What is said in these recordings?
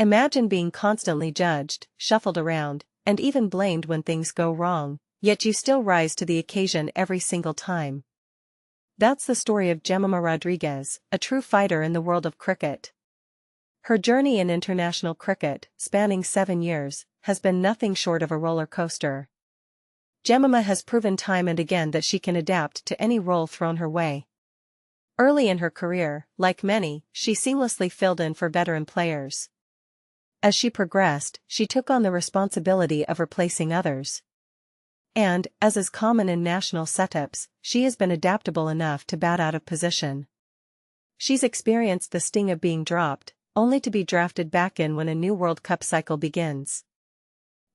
Imagine being constantly judged, shuffled around, and even blamed when things go wrong, yet you still rise to the occasion every single time. That's the story of Jemimah Rodrigues, a true fighter in the world of cricket. Her journey in international cricket, spanning 7 years, has been nothing short of a roller coaster. Jemimah has proven time and again that she can adapt to any role thrown her way. Early in her career, like many, she seamlessly filled in for veteran players. As she progressed, she took on the responsibility of replacing others. And, as is common in national setups, she has been adaptable enough to bat out of position. She's experienced the sting of being dropped, only to be drafted back in when a new World Cup cycle begins.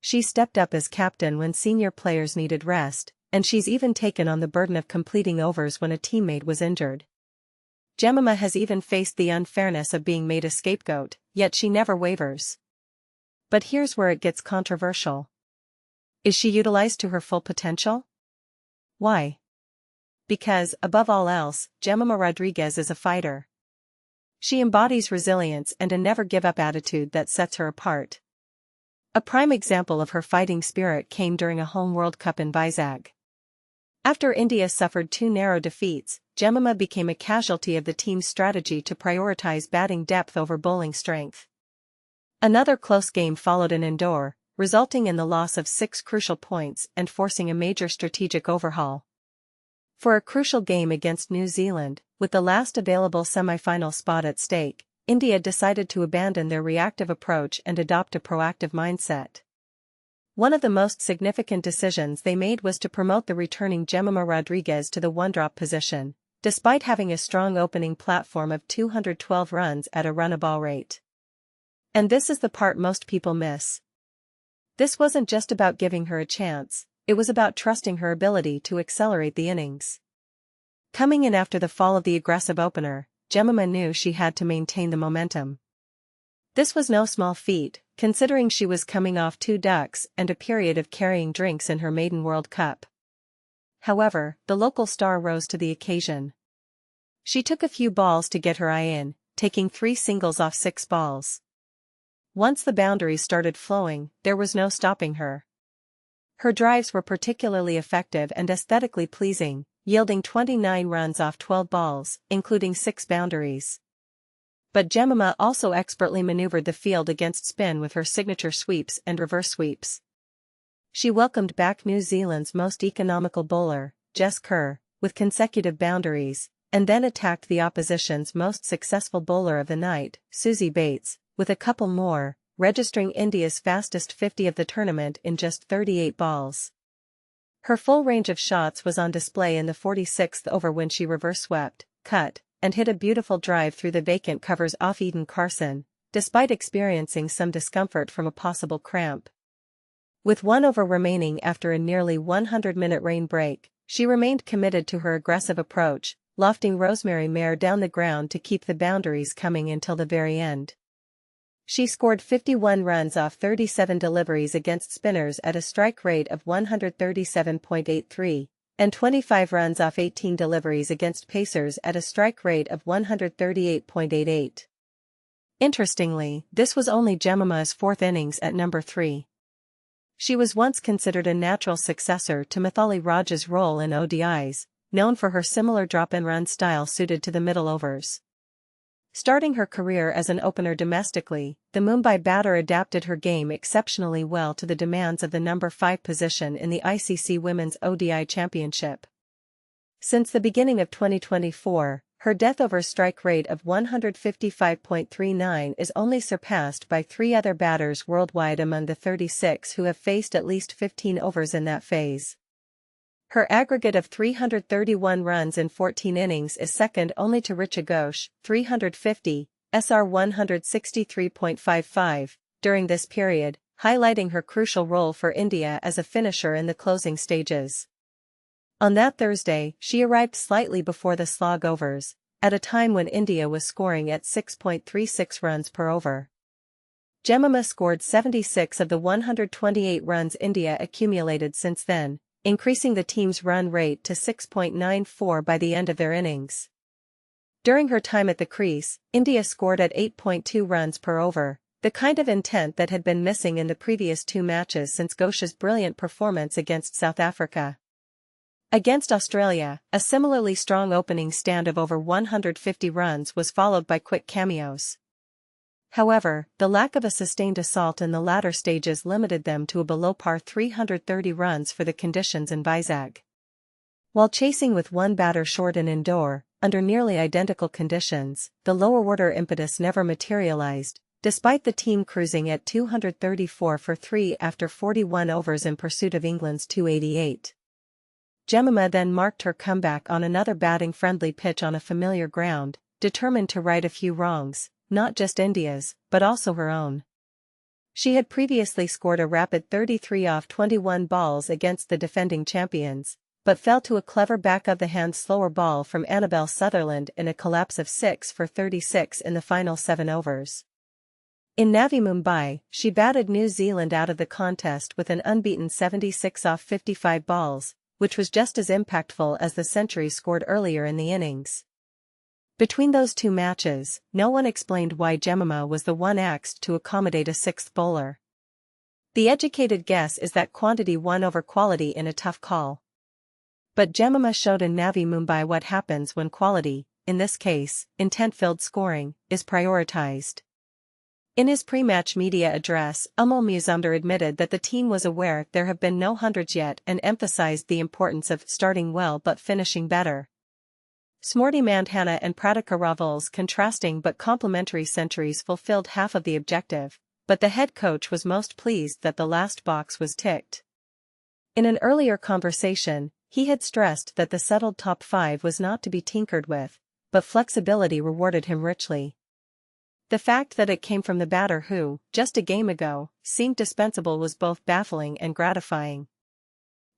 She stepped up as captain when senior players needed rest, and she's even taken on the burden of completing overs when a teammate was injured. Jemimah has even faced the unfairness of being made a scapegoat, yet she never wavers. But here's where it gets controversial. Is she utilized to her full potential? Why? Because, above all else, Jemimah Rodrigues is a fighter. She embodies resilience and a never-give-up attitude that sets her apart. A prime example of her fighting spirit came during a home World Cup in Vizag. After India suffered 2 narrow defeats, Jemimah became a casualty of the team's strategy to prioritize batting depth over bowling strength. Another close game followed in Indore, resulting in the loss of 6 crucial points and forcing a major strategic overhaul. For a crucial game against New Zealand, with the last available semi-final spot at stake, India decided to abandon their reactive approach and adopt a proactive mindset. One of the most significant decisions they made was to promote the returning Jemimah Rodrigues to the one-drop position, despite having a strong opening platform of 212 runs at a run-a-ball rate. And this is the part most people miss. This wasn't just about giving her a chance, it was about trusting her ability to accelerate the innings. Coming in after the fall of the aggressive opener, Jemimah knew she had to maintain the momentum. This was no small feat, considering she was coming off 2 ducks and a period of carrying drinks in her maiden World Cup. However, the local star rose to the occasion. She took a few balls to get her eye in, taking 3 singles off 6 balls. Once the boundaries started flowing, there was no stopping her. Her drives were particularly effective and aesthetically pleasing, yielding 29 runs off 12 balls, including 6 boundaries. But Jemimah also expertly maneuvered the field against spin with her signature sweeps and reverse sweeps. She welcomed back New Zealand's most economical bowler, Jess Kerr, with consecutive boundaries, and then attacked the opposition's most successful bowler of the night, Suzie Bates, with a couple more, registering India's fastest 50 of the tournament in just 38 balls. Her full range of shots was on display in the 46th over when she reverse swept, cut, and hit a beautiful drive through the vacant covers off Eden Carson, despite experiencing some discomfort from a possible cramp. With 1 over remaining after a nearly 100-minute rain break, she remained committed to her aggressive approach, lofting Rosemary Mare down the ground to keep the boundaries coming until the very end. She scored 51 runs off 37 deliveries against spinners at a strike rate of 137.83, and 25 runs off 18 deliveries against pacers at a strike rate of 138.88. Interestingly, this was only Jemimah's 4th innings at number 3. She was once considered a natural successor to Mithali Raj's role in ODIs, known for her similar drop-and-run style suited to the middle overs. Starting her career as an opener domestically, the Mumbai batter adapted her game exceptionally well to the demands of the number 5 position in the ICC Women's ODI Championship. Since the beginning of 2024, her death-over strike rate of 155.39 is only surpassed by 3 other batters worldwide among the 36 who have faced at least 15 overs in that phase. Her aggregate of 331 runs in 14 innings is second only to Richa Ghosh, 350, SR 163.55, during this period, highlighting her crucial role for India as a finisher in the closing stages. On that Thursday, she arrived slightly before the slog overs, at a time when India was scoring at 6.36 runs per over. Jemimah scored 76 of the 128 runs India accumulated since then, increasing the team's run rate to 6.94 by the end of their innings. During her time at the crease, India scored at 8.2 runs per over, The kind of intent that had been missing in the previous two matches since Gauche's brilliant performance against South Africa. Against Australia, a similarly strong opening stand of over 150 runs was followed by quick cameos. However, the lack of a sustained assault in the latter stages limited them to a below-par 330 runs for the conditions in Vizag. While chasing with one batter short in indoor, under nearly identical conditions, the lower-order impetus never materialized, despite the team cruising at 234 for 3 after 41 overs in pursuit of England's 288. Jemimah then marked her comeback on another batting-friendly pitch on a familiar ground, determined to right a few wrongs, not just India's, but also her own. She had previously scored a rapid 33 off 21 balls against the defending champions, but fell to a clever back-of-the-hand slower ball from Annabelle Sutherland in a collapse of 6 for 36 in the final 7 overs. In Navi Mumbai, she batted New Zealand out of the contest with an unbeaten 76 off 55 balls, which was just as impactful as the century scored earlier in the innings. Between those two matches, no one explained why Jemimah was the one axed to accommodate a sixth bowler. The educated guess is that quantity won over quality in a tough call. But Jemimah showed in Navi Mumbai what happens when quality, in this case, intent-filled scoring, is prioritized. In his pre-match media address, Amol Muzumdar admitted that the team was aware there have been no hundreds yet and emphasized the importance of starting well but finishing better. Smriti Mandhana and Pradika Raval's contrasting but complementary centuries fulfilled half of the objective, but the head coach was most pleased that the last box was ticked. In an earlier conversation, he had stressed that the settled top 5 was not to be tinkered with, but flexibility rewarded him richly. The fact that it came from the batter who, just a game ago, seemed dispensable was both baffling and gratifying.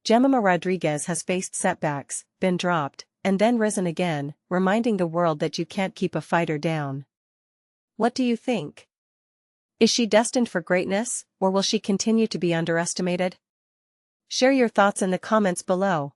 Jemimah Rodrigues has faced setbacks, been dropped, and then risen again, reminding the world that you can't keep a fighter down. What do you think? Is she destined for greatness, or will she continue to be underestimated? Share your thoughts in the comments below.